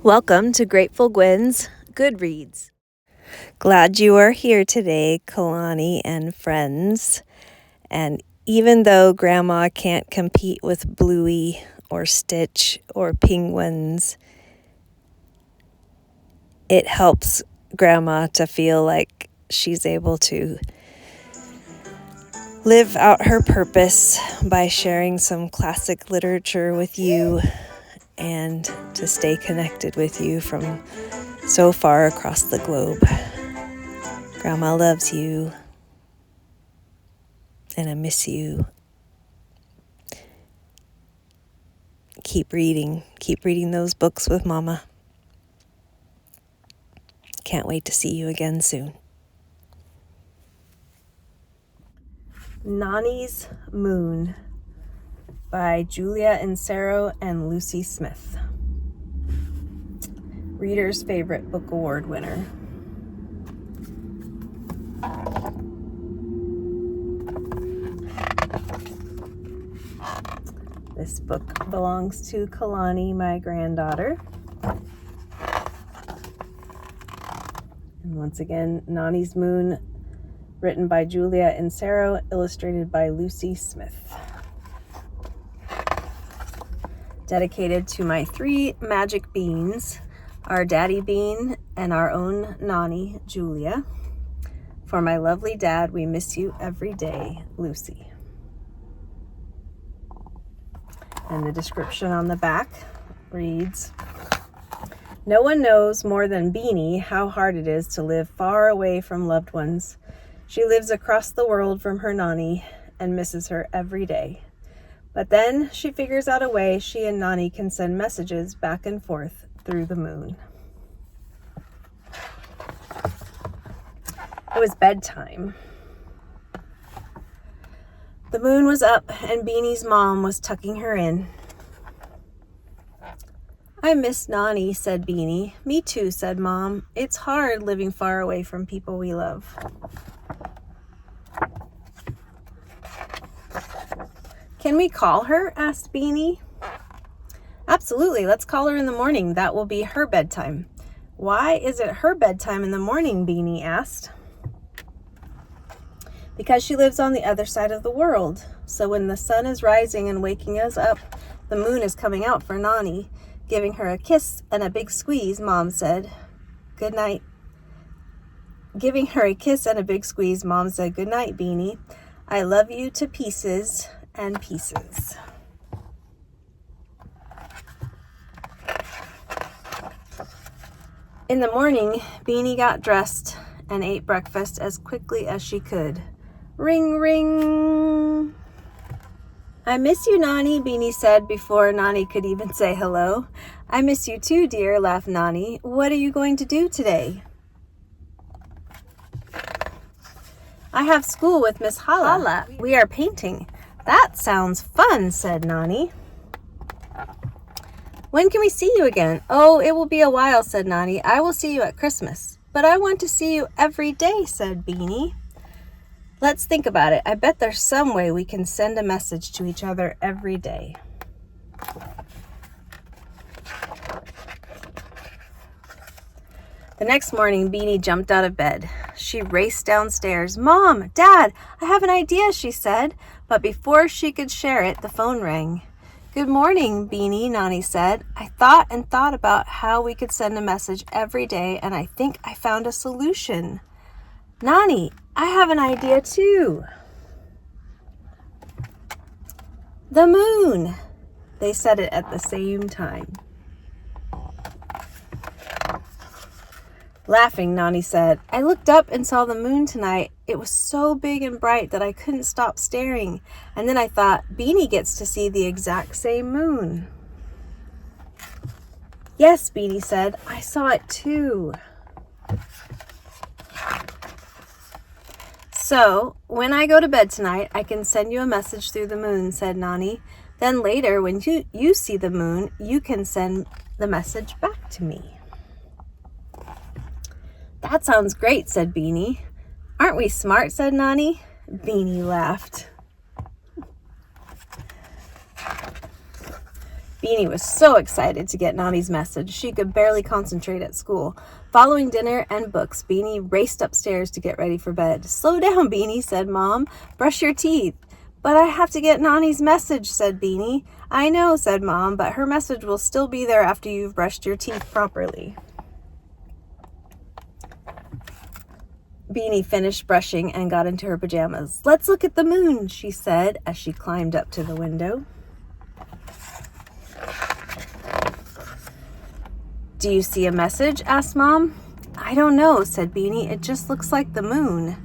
Welcome to Grateful Gwen's Good Reads. Glad you are here today, Kalani and friends. And even though Grandma can't compete with Bluey or Stitch or Penguins, it helps Grandma to feel like she's able to live out her purpose by sharing some classic literature with you and to stay connected with you from so far across the globe. Grandma loves you, and I miss you. Keep reading those books with Mama. Can't wait to see you again soon. Nonni's Moon by Julia Insero and Lucy Smith. Reader's Favorite Book Award winner. This book belongs to Kalani, my granddaughter. And once again, Nonni's Moon, written by Julia Insero, illustrated by Lucy Smith. Dedicated to my 3 magic beans, our daddy bean and our own Nonni, Julia. For my lovely dad, we miss you every day, Lucy. And the description on the back reads, "No one knows more than Beanie how hard it is to live far away from loved ones. She lives across the world from her Nonni and misses her every day. But then she figures out a way she and Nonni can send messages back and forth through the moon." It was bedtime. The moon was up and Beanie's mom was tucking her in. "I miss Nonni," said Beanie. "Me too," said Mom. "It's hard living far away from people we love." "Can we call her?" asked Beanie. "Absolutely, let's call her in the morning. That will be her bedtime." "Why is it her bedtime in the morning?" Beanie asked. "Because she lives on the other side of the world. So when the sun is rising and waking us up, the moon is coming out for Nonni, giving her a kiss and a big squeeze," Mom said. "Good night." Giving her a kiss and a big squeeze, Mom said, "Good night, Beanie. I love you to pieces and pieces." In the morning, Beanie got dressed and ate breakfast as quickly as she could. Ring, ring. "I miss you, Nonni," Beanie said before Nonni could even say hello. "I miss you too, dear," laughed Nonni. "What are you going to do today?" "I have school with Miss Hala. We are painting." "That sounds fun," said Nonni. "When can we see you again?" "Oh, it will be a while," said Nonni. "I will see you at Christmas." "But I want to see you every day," said Beanie. "Let's think about it. I bet there's some way we can send a message to each other every day." The next morning, Beanie jumped out of bed. She raced downstairs. "Mom, Dad, I have an idea," she said. But before she could share it, the phone rang. "Good morning, Beanie," Nonni said. "I thought and thought about how we could send a message every day, and I think I found a solution." "Nonni, I have an idea too." "The moon." They said it at the same time. Laughing, Nonni said, "I looked up and saw the moon tonight. It was so big and bright that I couldn't stop staring. And then I thought, Beanie gets to see the exact same moon." "Yes," Beanie said, "I saw it too." "So, when I go to bed tonight, I can send you a message through the moon," said Nonni. "Then later, when you see the moon, you can send the message back to me." "That sounds great," said Beanie. "Aren't we smart?" said Nonni. Beanie laughed. Beanie was so excited to get Nonny's message, she could barely concentrate at school. Following dinner and books, Beanie raced upstairs to get ready for bed. "Slow down, Beanie," said Mom. "Brush your teeth." "But I have to get Nonny's message," said Beanie. "I know," said Mom, "but her message will still be there after you've brushed your teeth properly." Beanie finished brushing and got into her pajamas. "Let's look at the moon," she said as she climbed up to the window. "Do you see a message?" asked Mom. "I don't know," said Beanie. "It just looks like the moon."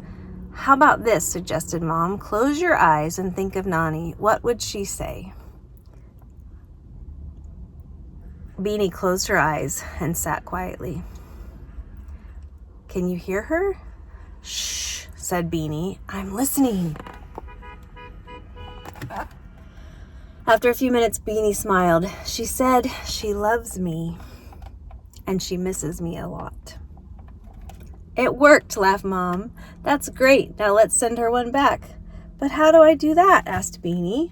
"How about this?" suggested Mom. "Close your eyes and think of Nonni. What would she say?" Beanie closed her eyes and sat quietly. "Can you hear her?" "Shh," said Beanie. "I'm listening." After a few minutes, Beanie smiled. She said, "She loves me, and she misses me a lot." "It worked," laughed Mom. "That's great. Now let's send her one back." "But how do I do that?" asked Beanie.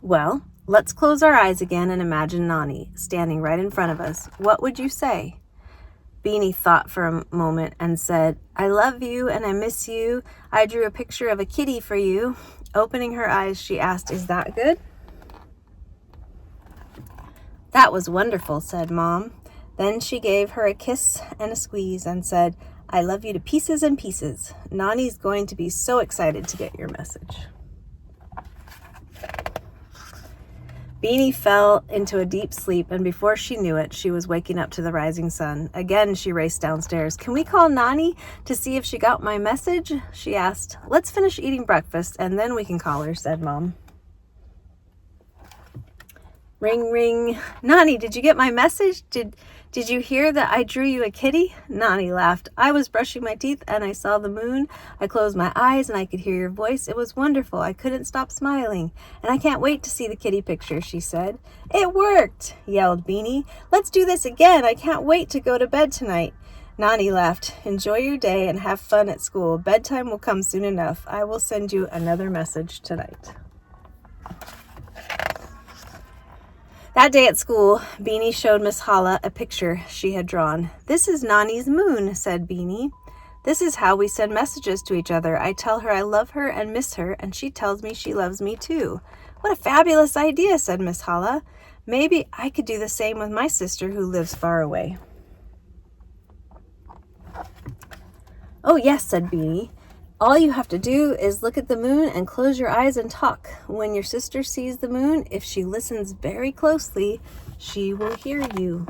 "Well, let's close our eyes again and imagine Nonni standing right in front of us. What would you say?" Beanie thought for a moment and said, "I love you and I miss you. I drew a picture of a kitty for you." Opening her eyes, she asked, "Is that good?" "That was wonderful," said Mom. Then she gave her a kiss and a squeeze and said, "I love you to pieces and pieces. Nonny's going to be so excited to get your message." Beanie fell into a deep sleep, and before she knew it, she was waking up to the rising sun. Again, she raced downstairs. "Can we call Nonni to see if she got my message?" she asked. "Let's finish eating breakfast, and then we can call her," said Mom. Ring, ring. "Nonni, did you get my message? Did you hear that I drew you a kitty?" Nonni laughed. "I was brushing my teeth and I saw the moon. I closed my eyes and I could hear your voice. It was wonderful. I couldn't stop smiling. And I can't wait to see the kitty picture," she said. "It worked," yelled Beanie. "Let's do this again. I can't wait to go to bed tonight." Nonni laughed. "Enjoy your day and have fun at school. Bedtime will come soon enough. I will send you another message tonight." That day at school, Beanie showed Miss Holla a picture she had drawn. "This is Nonny's moon," said Beanie. "This is how we send messages to each other. I tell her I love her and miss her, and she tells me she loves me too." "What a fabulous idea," said Miss Holla. "Maybe I could do the same with my sister who lives far away." "Oh, yes," said Beanie. "All you have to do is look at the moon and close your eyes and talk. When your sister sees the moon, if she listens very closely, she will hear you."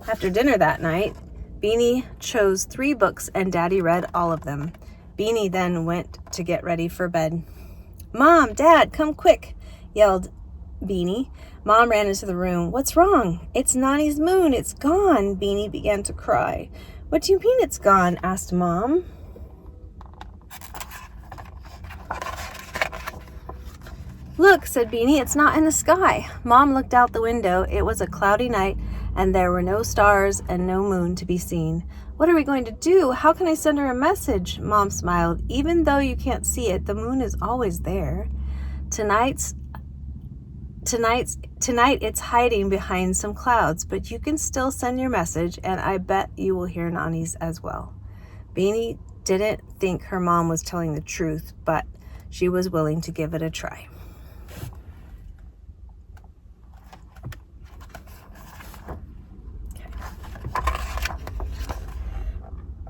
After dinner that night, Beanie chose 3 books and Daddy read all of them. Beanie then went to get ready for bed. "Mom, Dad, come quick," yelled Beanie. Mom ran into the room. "What's wrong?" "It's Nonny's moon. It's gone." Beanie began to cry. "What do you mean it's gone?" asked Mom. "Look," said Beanie, "it's not in the sky." Mom looked out the window. It was a cloudy night, and there were no stars and no moon to be seen. "What are we going to do? How can I send her a message?" Mom smiled. "Even though you can't see it, the moon is always there. Tonight it's hiding behind some clouds, but you can still send your message, and I bet you will hear Nonny's as well." Beanie didn't think her mom was telling the truth, but she was willing to give it a try.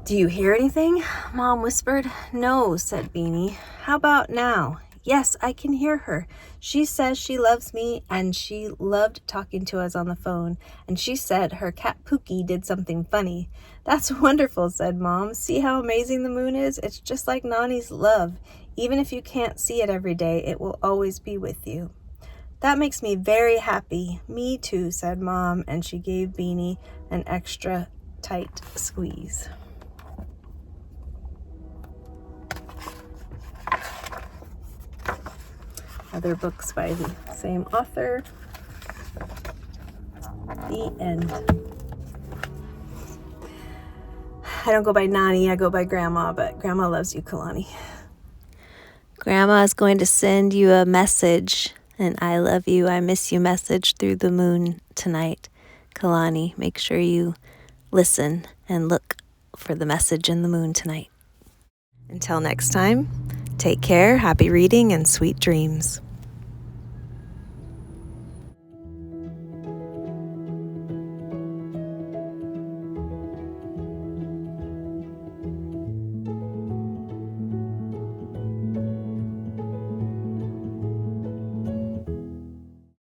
"Do you hear anything?" Mom whispered. "No," said Beanie. "How about now?" "Yes, I can hear her. She says she loves me, and she loved talking to us on the phone. And she said her cat Pookie did something funny." "That's wonderful," said Mom. "See how amazing the moon is? It's just like Nonny's love. Even if you can't see it every day, it will always be with you." "That makes me very happy." "Me too," said Mom, and she gave Beanie an extra tight squeeze. Other books by the same author. The end. I don't go by Nonni, I go by Grandma, but Grandma loves you, Kalani. Grandma is going to send you a message, an I love you, I miss you message through the moon tonight. Kalani, make sure you listen and look for the message in the moon tonight. Until next time, take care, happy reading, and sweet dreams.